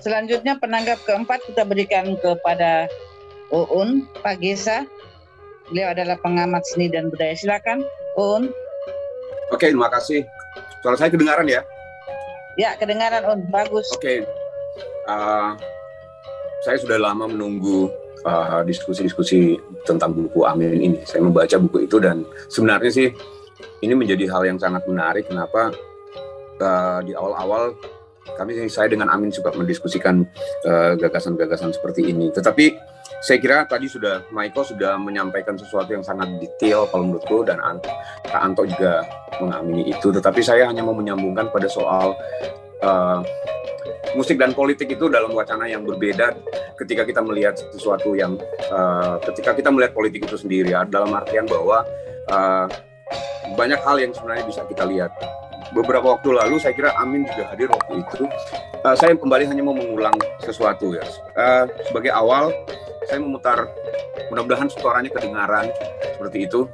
Selanjutnya penanggap keempat kita berikan kepada Uun Pak Gesa. Beliau adalah pengamat seni dan budaya. Silakan, Uun. Oke, terima kasih. Suara saya kedengaran ya? Ya, kedengaran, Uun. Bagus. Oke. Saya sudah lama menunggu diskusi-diskusi tentang buku Amin ini. Saya membaca buku itu dan sebenarnya sih ini menjadi hal yang sangat menarik. Kenapa di awal-awal saya dengan Amin suka mendiskusikan gagasan-gagasan seperti ini. Tetapi saya kira tadi Maiko sudah menyampaikan sesuatu yang sangat detail kalau menurutku, dan Kak Anto juga mengamini itu. Tetapi saya hanya mau menyambungkan pada soal musik dan politik itu dalam wacana yang berbeda ketika kita melihat sesuatu yang ketika kita melihat politik itu sendiri, dalam artian bahwa banyak hal yang sebenarnya bisa kita lihat. Beberapa waktu lalu saya kira Amin juga hadir waktu itu. Saya kembali hanya mau mengulang sesuatu ya. Sebagai awal saya memutar, mudah-mudahan suaranya kedengaran seperti itu.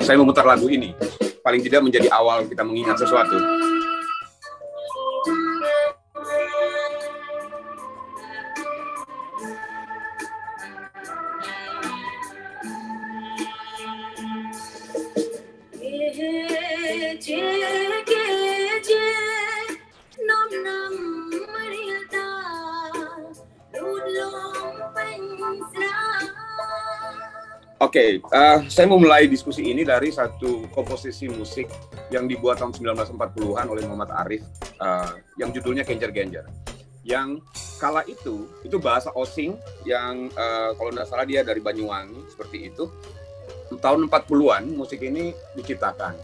Saya memutar lagu ini, paling tidak menjadi awal kita mengingat sesuatu. Oke, saya memulai diskusi ini dari satu komposisi musik yang dibuat tahun 1940-an oleh Muhammad Arif, yang judulnya Genjer-Genjer. Yang kala itu bahasa Osing yang kalau tidak salah dia dari Banyuwangi, seperti itu. Tahun 40-an musik ini diciptakan.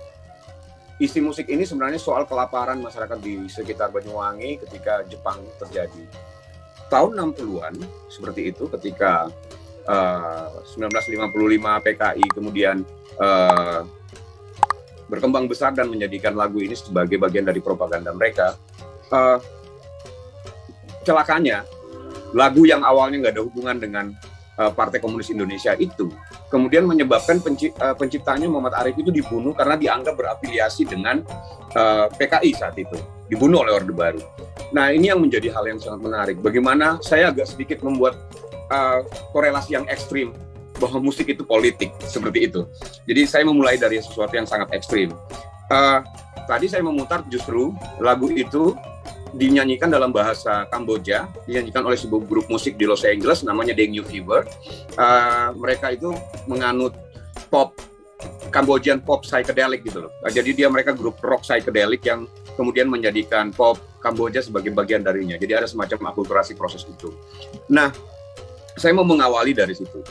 Isi musik ini sebenarnya soal kelaparan masyarakat di sekitar Banyuwangi ketika Jepang terjadi. Tahun 60-an seperti itu, ketika 1955 PKI kemudian berkembang besar dan menjadikan lagu ini sebagai bagian dari propaganda mereka. Celakanya, lagu yang awalnya nggak ada hubungan dengan Partai Komunis Indonesia itu kemudian menyebabkan penciptanya Muhammad Arif itu dibunuh karena dianggap berafiliasi dengan PKI saat itu, dibunuh oleh Orde Baru. Nah, ini yang menjadi hal yang sangat menarik. Bagaimana saya agak sedikit membuat korelasi yang ekstrim bahwa musik itu politik, seperti itu. Jadi saya memulai dari sesuatu yang sangat ekstrim. Tadi saya memutar justru lagu itu dinyanyikan dalam bahasa Kamboja, dinyanyikan oleh sebuah grup musik di Los Angeles namanya Dengue Fever. Mereka itu menganut pop, Cambodian pop psychedelic gitu loh. Jadi mereka grup rock psychedelic yang kemudian menjadikan pop Kamboja sebagai bagian darinya. Jadi ada semacam akulturasi proses itu. Nah, saya mau mengawali dari situ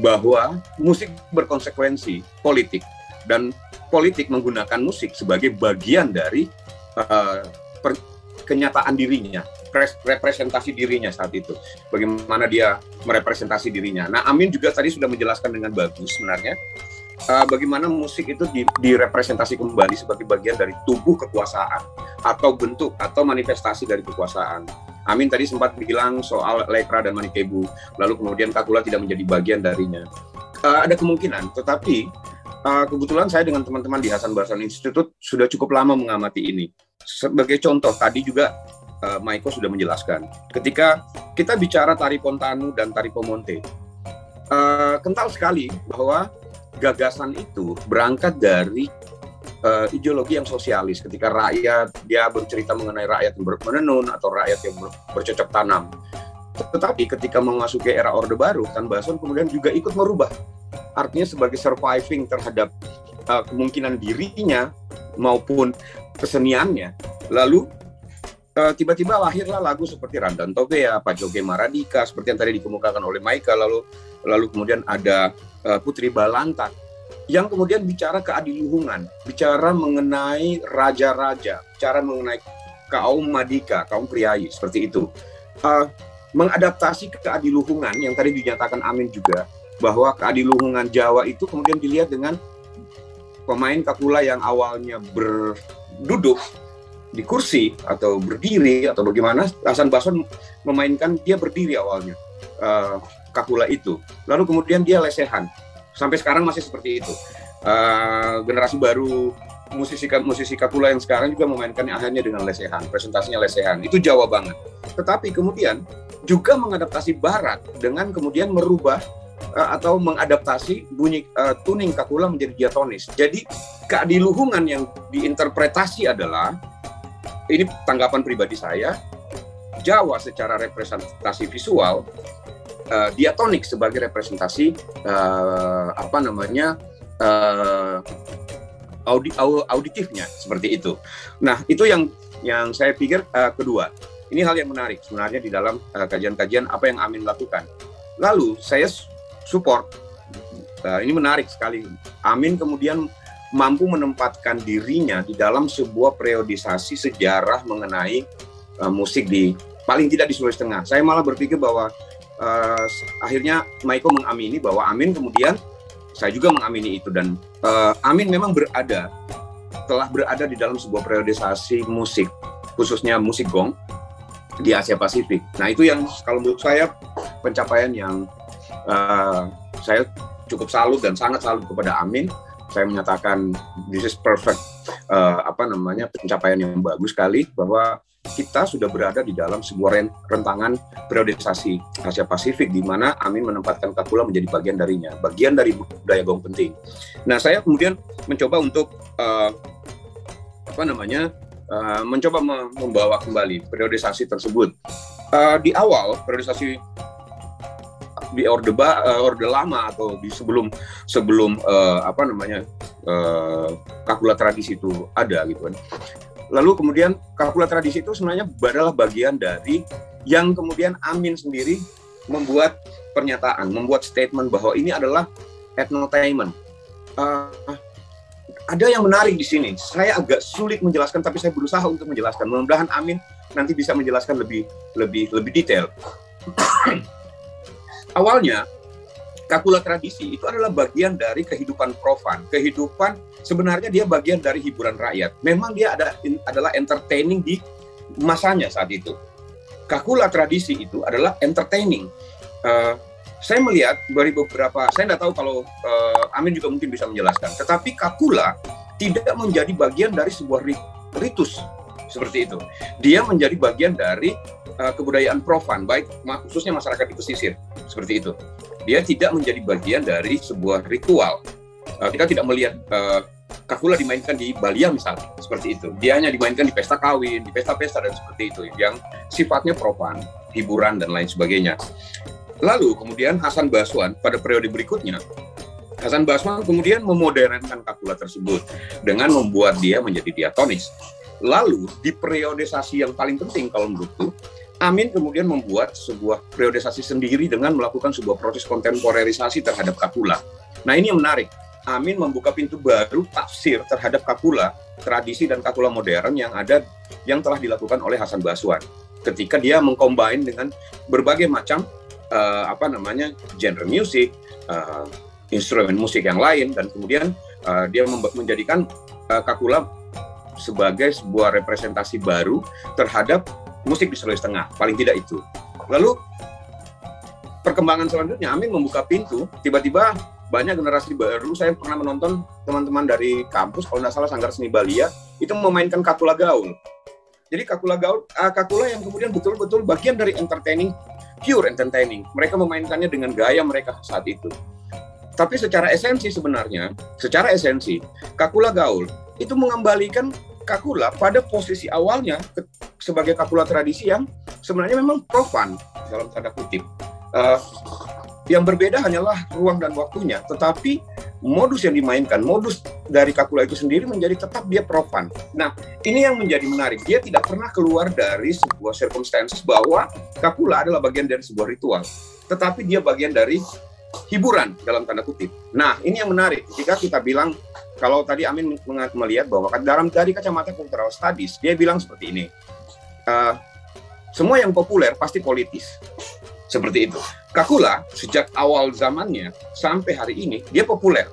bahwa musik berkonsekuensi politik, dan politik menggunakan musik sebagai bagian dari kenyataan dirinya, representasi dirinya saat itu, bagaimana dia merepresentasi dirinya. Nah, Amin juga tadi sudah menjelaskan dengan bagus sebenarnya bagaimana musik itu direpresentasi kembali sebagai bagian dari tubuh kekuasaan atau bentuk atau manifestasi dari kekuasaan. Amin tadi sempat bilang soal Lekra dan Manikebu, lalu kemudian Kakula tidak menjadi bagian darinya. Ada kemungkinan, tetapi kebetulan saya dengan teman-teman di Hasan Basran Institute sudah cukup lama mengamati ini. Sebagai contoh, tadi juga Maiko sudah menjelaskan, ketika kita bicara tari Pontanu dan tari Pomonte, kental sekali bahwa gagasan itu berangkat dari ideologi yang sosialis. Ketika rakyat, dia bercerita mengenai rakyat yang menenun atau rakyat yang bercocok tanam. Tetapi ketika memasuki era Orde Baru, Tan Bason kemudian juga ikut merubah. Artinya sebagai surviving terhadap kemungkinan dirinya maupun keseniannya. Lalu tiba-tiba lahirlah lagu seperti Ramdan Tobea, Pajoge Maradika, seperti yang tadi dikemukakan oleh Maika, lalu kemudian ada Putri Balantak, yang kemudian bicara keadiluhungan, bicara mengenai raja-raja, bicara mengenai kaum Madika, kaum priayi, seperti itu. Mengadaptasi keadiluhungan yang tadi dinyatakan Amin juga, bahwa keadiluhungan Jawa itu kemudian dilihat dengan pemain Kakula yang awalnya berduduk di kursi atau berdiri atau bagaimana. Hasan Basson memainkan dia berdiri awalnya, Kakula itu. Lalu kemudian dia lesehan. Sampai sekarang masih seperti itu. Generasi baru musisi Kakula yang sekarang juga memainkannya akhirnya dengan lesehan, presentasinya lesehan. Itu Jawa banget. tetapi kemudian juga mengadaptasi barat dengan kemudian merubah atau mengadaptasi bunyi tuning Kakula menjadi diatonis. Jadi keadiluhungan yang diinterpretasi adalah, ini tanggapan pribadi saya, Jawa secara representasi visual, diatonik sebagai representasi auditifnya, seperti itu. Nah, itu yang saya pikir kedua. Ini hal yang menarik sebenarnya di dalam kajian-kajian apa yang Amin lakukan. Lalu saya support, ini menarik sekali, Amin kemudian mampu menempatkan dirinya di dalam sebuah periodisasi sejarah mengenai musik di, paling tidak di Sulawesi Tengah. Saya malah berpikir bahwa akhirnya Maiko mengamini bahwa Amin kemudian, saya juga mengamini itu, dan Amin memang telah berada di dalam sebuah periodisasi musik, khususnya musik gong di Asia Pasifik. Nah, itu yang kalau menurut saya pencapaian yang saya cukup salut dan sangat salut kepada Amin. Saya menyatakan this is perfect, pencapaian yang bagus sekali, bahwa kita sudah berada di dalam sebuah rentangan periodisasi Asia Pasifik di mana Amin menempatkan Kakula menjadi bagian darinya, bagian dari budaya gong penting. Nah, saya kemudian mencoba untuk mencoba membawa kembali periodisasi tersebut. Di awal periodisasi di orde lama atau di sebelum Kakula tradisi itu ada gitu kan. Lalu kemudian Kakula tradisi itu sebenarnya adalah bagian dari yang kemudian Amin sendiri membuat pernyataan, membuat statement bahwa ini adalah ethnotainment. Ada yang menarik di sini. Saya agak sulit menjelaskan, tapi saya berusaha untuk menjelaskan. Mudah-mudahan Amin nanti bisa menjelaskan lebih detail. Awalnya Kakula tradisi itu adalah bagian dari kehidupan profan. Kehidupan sebenarnya dia bagian dari hiburan rakyat. Memang dia adalah entertaining di masanya saat itu. Kakula tradisi itu adalah entertaining. Saya melihat dari beberapa, saya tidak tahu kalau Amin juga mungkin bisa menjelaskan, tetapi Kakula tidak menjadi bagian dari sebuah ritus seperti itu. Dia menjadi bagian dari kebudayaan profan, baik khususnya masyarakat di pesisir, seperti itu. Dia tidak menjadi bagian dari sebuah ritual. Kita tidak melihat Kakula dimainkan di Balia misalnya, seperti itu. Dia hanya dimainkan di pesta kawin, di pesta-pesta dan seperti itu, yang sifatnya profan, hiburan dan lain sebagainya. Lalu kemudian Hasan Baswan pada periode berikutnya, Hasan Baswan kemudian memodernkan Kakula tersebut dengan membuat dia menjadi diatonis. Lalu di periodisasi yang paling penting kalau menurutku, Amin kemudian membuat sebuah periodisasi sendiri dengan melakukan sebuah proses kontemporerisasi terhadap Kakula. Nah, ini yang menarik. Amin membuka pintu baru tafsir terhadap Kakula tradisi dan Kakula modern yang telah dilakukan oleh Hasan Baswan. Ketika dia mengcombine dengan berbagai macam genre musik, instrumen musik yang lain, dan kemudian dia menjadikan Kakula sebagai sebuah representasi baru terhadap musik di Sulawesi Tengah, paling tidak itu. Lalu perkembangan selanjutnya, Amin membuka pintu, tiba-tiba banyak generasi baru. Saya pernah menonton teman-teman dari kampus, kalau tidak salah Sanggar Seni Balia, itu memainkan Kakula gaul. Jadi Kakula yang kemudian betul-betul bagian dari entertaining, pure entertaining. Mereka memainkannya dengan gaya mereka saat itu. Tapi secara esensi Kakula gaul itu mengembalikan Kakula pada posisi awalnya sebagai Kakula tradisi yang sebenarnya memang profan dalam tanda kutip. Yang berbeda hanyalah ruang dan waktunya, tetapi modus yang dimainkan, modus dari Kakula itu sendiri menjadi tetap dia profan. Nah, ini yang menjadi menarik. Dia tidak pernah keluar dari sebuah circumstances bahwa Kakula adalah bagian dari sebuah ritual, tetapi dia bagian dari hiburan dalam tanda kutip. Nah, ini yang menarik. Jika kita bilang, kalau tadi Amin melihat bahwa dari kacamata cultural studies, dia bilang seperti ini, semua yang populer pasti politis. Seperti itu. Kakula sejak awal zamannya sampai hari ini dia populer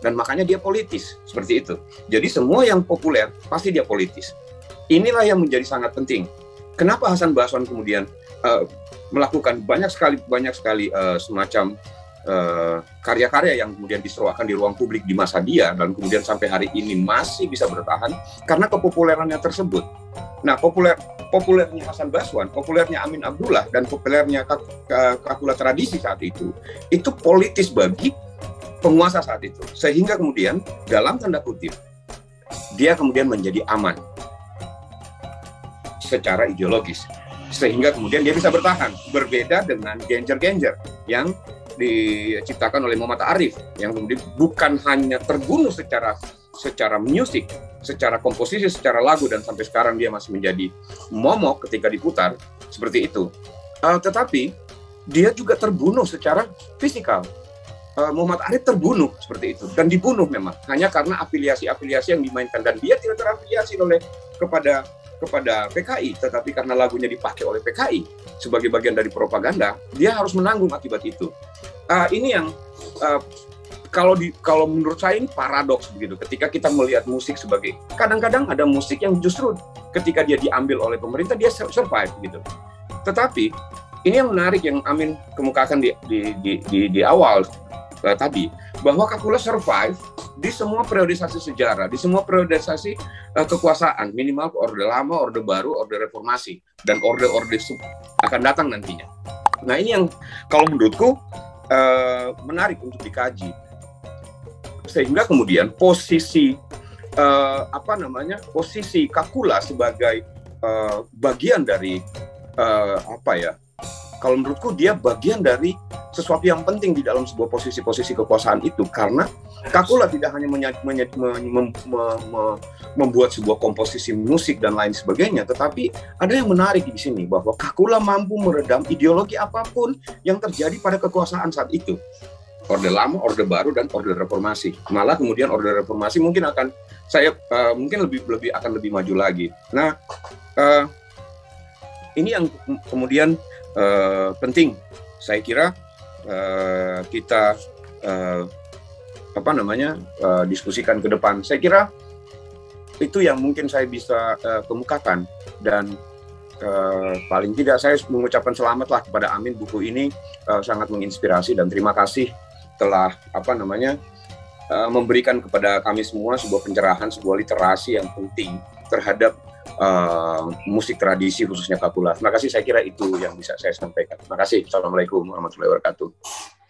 dan makanya dia politis, seperti itu. Jadi semua yang populer pasti dia politis. Inilah yang menjadi sangat penting. Kenapa Hasan Baswan kemudian melakukan banyak sekali semacam karya-karya yang kemudian diseruakan di ruang publik di masa dia dan kemudian sampai hari ini masih bisa bertahan karena kepopulerannya tersebut. Nah, populernya Hasan Baswan, populernya Amin Abdullah, dan populernya Kakula Tradisi saat itu politis bagi penguasa saat itu. Sehingga kemudian dalam tanda kutip, dia kemudian menjadi aman secara ideologis. Sehingga kemudian dia bisa bertahan. Berbeda dengan Genjer-Genjer yang diciptakan oleh Muhammad Arif, yang kemudian bukan hanya terbunuh secara musik, secara komposisi, secara lagu, dan sampai sekarang dia masih menjadi momok ketika diputar seperti itu. Tetapi dia juga terbunuh secara fisikal. Muhammad Arif terbunuh seperti itu, dan dibunuh memang hanya karena afiliasi-afiliasi yang dimainkan, dan dia tidak terafiliasi kepada PKI, tetapi karena lagunya dipakai oleh PKI sebagai bagian dari propaganda, dia harus menanggung akibat itu. Ini yang kalau menurut saya ini paradoks begitu. Ketika kita melihat musik sebagai, kadang-kadang ada musik yang justru ketika dia diambil oleh pemerintah dia survive gitu. Tetapi ini yang menarik yang Amin kemukakan di awal tadi, bahwa Kakula survive di semua periodisasi sejarah, di semua periodisasi kekuasaan, minimal Orde Lama, Orde Baru, Orde Reformasi, dan orde-orde akan datang nantinya. Nah, ini yang kalau menurutku menarik untuk dikaji, sehingga kemudian posisi posisi Kakula sebagai bagian dari kalau menurutku dia bagian dari sesuatu yang penting di dalam sebuah posisi-posisi kekuasaan itu, karena Kakula tidak hanya membuat sebuah komposisi musik dan lain sebagainya, tetapi ada yang menarik di sini, bahwa Kakula mampu meredam ideologi apapun yang terjadi pada kekuasaan saat itu. Orde Lama, Orde Baru, dan Orde Reformasi. Malah kemudian Orde Reformasi mungkin akan lebih maju lagi. Nah, ini yang kemudian penting. Saya kira kita diskusikan ke depan. Saya kira itu yang mungkin saya bisa kemukakan, dan paling tidak saya mengucapkan selamatlah kepada Amin. Buku ini sangat menginspirasi, dan terima kasih telah memberikan kepada kami semua sebuah pencerahan, sebuah literasi yang penting terhadap musik tradisi khususnya Kakula. Terima kasih, saya kira itu yang bisa saya sampaikan. Terima kasih. Assalamualaikum warahmatullahi wabarakatuh.